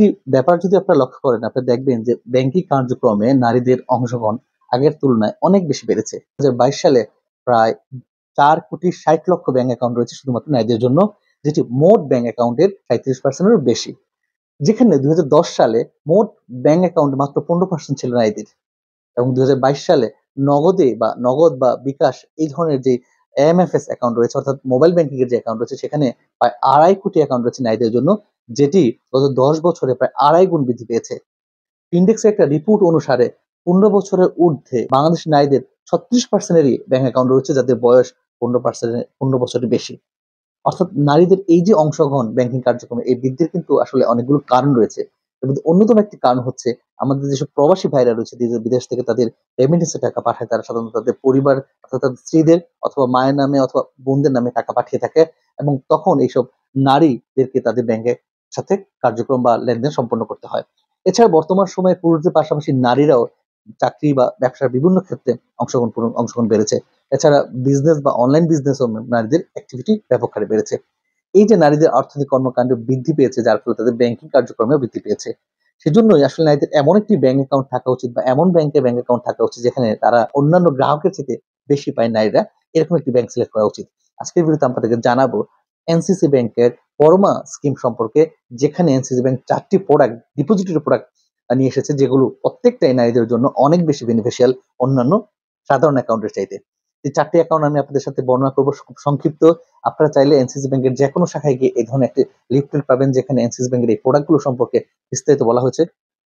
একটি ব্যাপার যদি আপনারা লক্ষ্য করেন, আপনি দেখবেন যে ব্যাংকিং কার্যক্রমে নারীদের অংশগ্রহণ আগের তুলনায় অনেক বেশি বেড়েছে। 2022 সালে প্রায় 4,60,00,000 ব্যাংক অ্যাকাউন্ট রয়েছে শুধুমাত্র নারীদের জন্য, যেটি মোট ব্যাংক অ্যাকাউন্টের 37% এরও বেশি। যেখানে 2010 সালে মোট ব্যাংক অ্যাকাউন্ট মাত্র 15% ছিল নারীদের, এবং 2022 সালে নগদ বা বিকাশ এই ধরনের যে এমএফএস অ্যাকাউন্ট রয়েছে, অর্থাৎ মোবাইল ব্যাংকিং এর যে অ্যাকাউন্ট রয়েছে, সেখানে প্রায় 2.5 কোটি অ্যাকাউন্ট রয়েছে নারীদের জন্য, যেটি গত 10 বছরে প্রায় 2.5 গুণ বৃদ্ধি পেয়েছে। ইন্ডেক্সের একটা রিপোর্ট অনুসারে 15 বছরের ঊর্ধ্বে বাংলাদেশী নারীদের 36% এরই ব্যাংক অ্যাকাউন্ট রয়েছে যাদের বয়স 15 বছরের বেশি। অর্থাৎ নারীদের এই যে অংশগ্রহণ ব্যাংকিং কার্যক্রমে, এই বৃদ্ধির কিন্তু আসলে অনেকগুলো কারণ রয়েছে। এর মধ্যে অন্যতম একটি কারণ হচ্ছে আমাদের যেসব প্রবাসী ভাইরা রয়েছে, বিদেশ থেকে তাদের রেমিটেন্স এ টাকা পাঠায়, তারা সাধারণত তাদের পরিবার অর্থাৎ তাদের স্ত্রীদের অথবা মায়ের নামে অথবা বোনদের নামে টাকা পাঠিয়ে থাকে, এবং তখন এইসব নারীদেরকে তাদের ব্যাংকের সাথে কার্যক্রম বা লেনদেন সম্পন্ন করতে হয়। এছাড়া বর্তমান সময়ে পুরুষদের পাশাপাশি নারীরাও চাকরি বা ব্যবসার বিভিন্ন ক্ষেত্রে অংশগ্রহণ বেড়েছে। এছাড়া বিজনেস বা অনলাইন বিজনেসও নারীদের অ্যাক্টিভিটি ব্যাপক হারে বেড়েছে। এই যে নারীদের অর্থনৈতিক কর্মকাণ্ড বৃদ্ধি পেয়েছে, যার ফলে তাদের ব্যাংকিং কার্যক্রমেও বৃদ্ধি পেয়েছে। সেজন্যই আসলে নারীদের এমন একটি ব্যাংক অ্যাকাউন্ট থাকা উচিত বা এমন ব্যাংক অ্যাকাউন্ট থাকা উচিত যেখানে তারা অন্যান্য গ্রাহকের থেকে বেশি পায় নারীরা, এরকম একটি ব্যাংক সিলেক্ট করা উচিত। আজকের ভিডিওতে আপনাদেরকে জানাবো এনসিসি ব্যাংকের পরমা স্কিম সম্পর্কে, যেখানে এনসিসি ব্যাংক 4টি প্রোডাক্ট, ডিপোজিটরি প্রোডাক্ট নিয়ে এসেছে, যেগুলো প্রত্যেকটাই নারীদের জন্য অনেক বেশি বেনিফিশিয়াল অন্যান্য সাধারণ অ্যাকাউন্টের চাইতে। এই 4টি অ্যাকাউন্ট আমি আপনাদের সাথে বর্ণনা করব খুব সংক্ষিপ্ত। আপনারা চাইলে এনসিসি ব্যাংকের যেকোনো শাখায় গিয়ে এই ধরনের একটি লিফলেট পাবেন, যেখানে এনসিসি ব্যাংকের এই প্রোডাক্টগুলো সম্পর্কে বিস্তারিত বলা হয়েছে।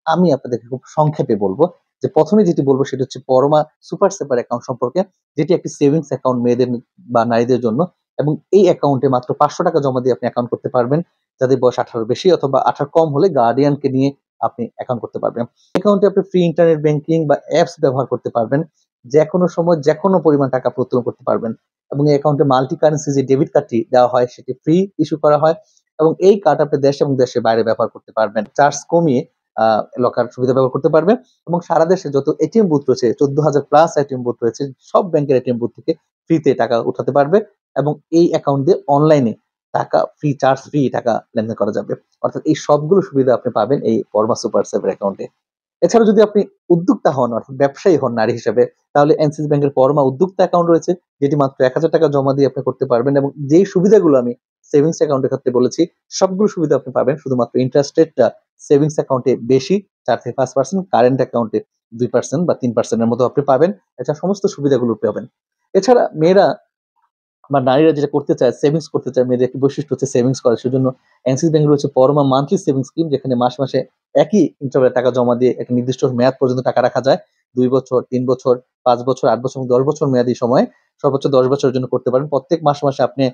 আমি আপনাদেরকে খুব সংক্ষেপে বলবো। যে প্রথমে যেটি বলবো সেটা হচ্ছে পরমা সুপার সেভার অ্যাকাউন্ট সম্পর্কে, যেটি একটি সেভিংস অ্যাকাউন্ট মেয়েদের বা নারীদের জন্য, এবং এই অ্যাকাউন্টে মাত্র 500 টাকা জমা দিয়ে আপনি অ্যাকাউন্ট করতে পারবেন। যাদের বয়স 18 বেশি অথবা 18 কম হলে গার্ডিয়ানকে নিয়ে আপনি অ্যাকাউন্ট করতে পারবেন। অ্যাকাউন্টে আপনি ফ্রি ইন্টারনেট ব্যাংকিং বা অ্যাপস ব্যবহার করতে পারবেন। যেকোনো সময় যেকোনো পরিমাণ টাকা প্রত্যাহার করতে পারবেন, এবং এই অ্যাকাউন্টে মাল্টি কারেন্সি যে ডেবিট কার্ডটি দেওয়া হয় সেটি ফ্রি ইস্যু করা হয়, এবং এই কার্ড আপনি দেশ এবং দেশের বাইরে ব্যবহার করতে পারবেন। চার্জ কমিয়ে লকার সুবিধা ব্যবহার করতে পারবেন, এবং সারা দেশে যত এটিএম বুথ রয়েছে, 14,000 প্লাস এটিএম বুথ রয়েছে, সব ব্যাংকের এটিএম বুথ থেকে ফ্রিতে টাকা উঠাতে পারবে, এবং এই অ্যাকাউন্ট দিয়ে অনলাইনে টাকা ফ্রি টাকা লেনদেন করা যাবে। অর্থাৎ এই সবগুলো সুবিধা আপনি পাবেন এই পরমা সুপার সেভার অ্যাকাউন্টে। এছাড়া যদি আপনি উদ্যোক্তা হন, অর্থাৎ ব্যবসায়ী হন নারী হিসেবে, তাহলে এনসিসি ব্যাংকের পরমা উদ্যোক্তা অ্যাকাউন্ট রয়েছে, যেটি মাত্র 1,000 টাকা জমা দিয়ে আপনি করতে পারবেন, এবং যেই সুবিধাগুলো আমি সেভিংস অ্যাকাউন্টের ক্ষেত্রে বলেছি, সবগুলো সুবিধা আপনি পাবেন, শুধুমাত্র ইন্টারেস্ট রেটটা সেভিংস অ্যাকাউন্টে বেশি, 4 থেকে 5%, কারেন্ট অ্যাকাউন্টে 2% বা 3% এর মতো আপনি পাবেন। এছাড়া সমস্ত সুবিধাগুলো পাবেন। এছাড়া মেয়েরা বা নারীরা যেটা করতে চায়, সেভিংস করতে চায়, মেয়েদের একটি বৈশিষ্ট্য হচ্ছে সেভিংস করা। সেজন্য এনসিসি ব্যাংক রয়েছে পরমা মান্থলি সেভিংস স্কিম, যেখানে মাসে মাসে একই ইন্টারভ্যালে টাকা জমা দিয়ে একটা নির্দিষ্ট মেয়াদ পর্যন্ত টাকা রাখা যায়। 2 বছর, 3 বছর, 5 বছর, 8 বছর এবং 10 বছর মেয়াদী সময়ে সর্বোচ্চ 10 বছরের জন্য করতে পারেন। প্রত্যেক মাসে আপনি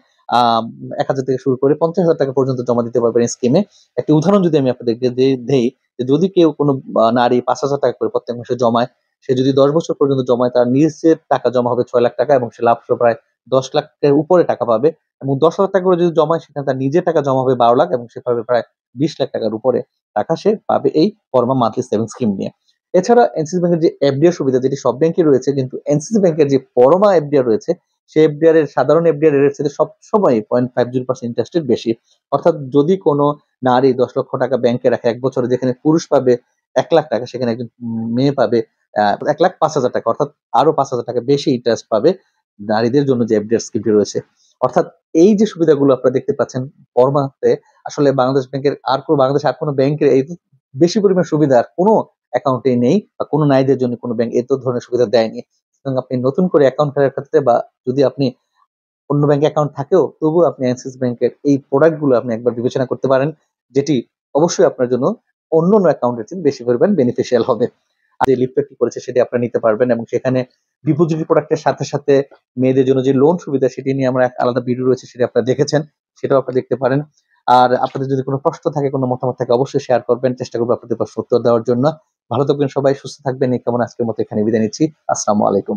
1,000 থেকে শুরু করে 50,000 টাকা পর্যন্ত জমা দিতে পারবেন এই স্কিমে। একটি উদাহরণ যদি আমি আপনাদেরকে দেই, যে যদি কেউ কোনো নারী 5,000 টাকা করে প্রত্যেক মাসে জমায়, সে যদি 10 বছর পর্যন্ত জমায়, তার নিজের টাকা জমা হবে 6 লাখ টাকা, এবং সে লাভসহ প্রায় 10 লাখের উপরে টাকা পাবে, এবং 10,000 টাকা করে যদি জমায়, সেখানে তার নিজের টাকা জমা হবে 12 লাখ, এবং সে পাবে প্রায় 20 লাখ টাকার উপরে টাকা সে পাবে এই পরমা মান্থলি সেভিংস স্কিম নিয়ে। এছাড়া এনসিসি ব্যাংকের যে এফডিআর সুবিধা, যেটি সব ব্যাংকে রয়েছে, কিন্তু এনসিসি ব্যাংকের যে পরমা এফডিআর রয়েছে, সেই এফডিআর এর সাধারণ এফডিআর এর সাথে সবসময় 0.50% ইন্টারেস্টের বেশি। অর্থাৎ যদি কোনো নারী 10 লক্ষ টাকা ব্যাংকে রাখে 1 বছরে, যেখানে পুরুষ পাবে 1 লাখ টাকা, সেখানে একজন মেয়ে পাবে 1,05,000 টাকা, অর্থাৎ আরো 5,000 টাকা বেশি ইন্টারেস্ট পাবে নারীদের জন্য যে এফডিআর স্কিমটি রয়েছে। অর্থাৎ এই যে সুবিধাগুলো আপনারা দেখতে পাচ্ছেন পরমাতে, আসলে বাংলাদেশ আর কোনো ব্যাংকের এই বেশি পরিমাণ সুবিধা আর কোনো অ্যাকাউন্টেই নেই, বা কোনো নারীদের জন্য কোনো ব্যাংক এত ধরনের সুবিধা দেয়নি। সুতরাং আপনি নতুন করে অ্যাকাউন্ট করার ক্ষেত্রে, বা যদি আপনি অন্য ব্যাংকে অ্যাকাউন্ট থাকেও, তবুও আপনি অ্যাক্সিস ব্যাংকের এই প্রোডাক্ট গুলো আপনি একবার বিবেচনা করতে পারেন, যেটি অবশ্যই আপনার জন্য অন্যান্য অ্যাকাউন্টের চেয়ে বেশি পরিমাণ বেনিফিশিয়াল হবে। আর যে লিফলেটটি করেছে সেটি আপনারা নিতে পারবেন, এবং সেখানে ডিপোজিটরি প্রোডাক্টের সাথে সাথে মেয়েদের জন্য যে লোন সুবিধা, সেটি নিয়ে আমরা এক আলাদা ভিডিও রয়েছে, সেটা আপনারা দেখেছেন, সেটাও আপনারা দেখতে পারেন। আর আপনাদের যদি কোনো প্রশ্ন থাকে, কোনো মতামত থাকে, অবশ্যই শেয়ার করবেন, চেষ্টা করবো আপনাদের প্রশ্ন উত্তর দেওয়ার জন্য। ভালো থাকবেন সবাই, সুস্থ থাকবেন, এই কেমন আজকের মতো এখানে বিদায় নিচ্ছি। আসসালামু আলাইকুম।